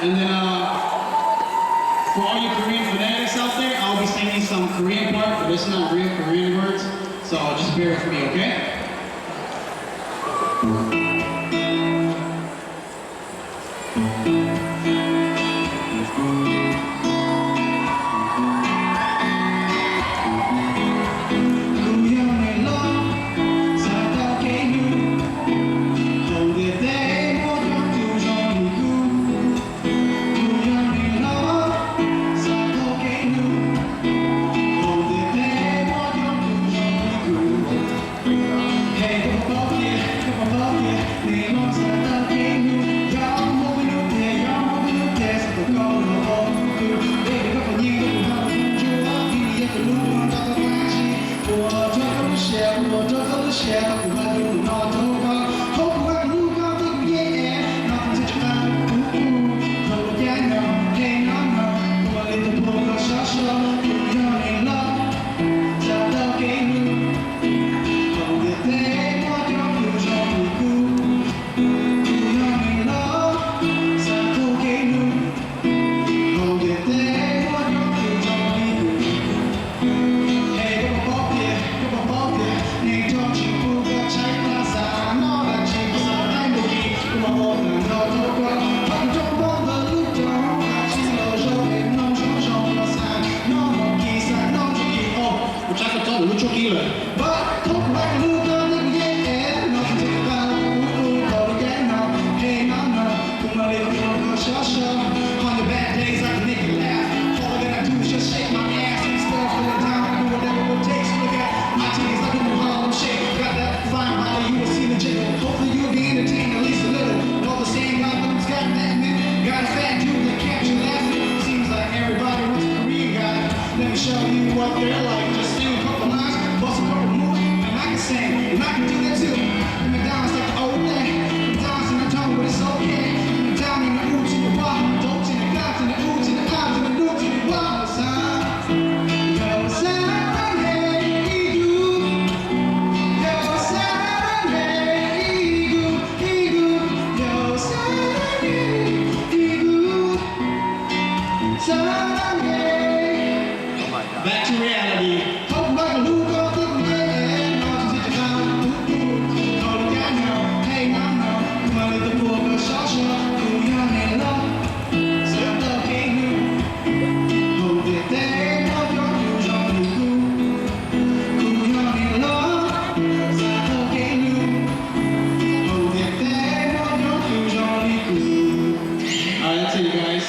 And then for all you Korean fanatics out there, I'll be singing some Korean part, but it's not real Korean words, so just bear with me, okay? Show you what they're like. Just sing a couple lines, bust a couple moves, and I can sing, and I can do that too. And the dance like the old day, the dance in the tongue, but it's okay. And the down in the ooh to the wild, don't in the guys, and the ooh to the eyes, and the new to the wild side. Yo, side, hey, you. Yo, side, hey, you. Yo, side, hey, you. Side, hey. Back to reality. Hope like a loop of the man. Not to sit down. No, look at now. Hey, now. Come on, let the poor girl shout. Who young and love. Set the king. Hold it there. Hold your views on the cool. Who young and love. Set the king. Hold it there. Hold your views on the cool. Alright, that's it, you guys.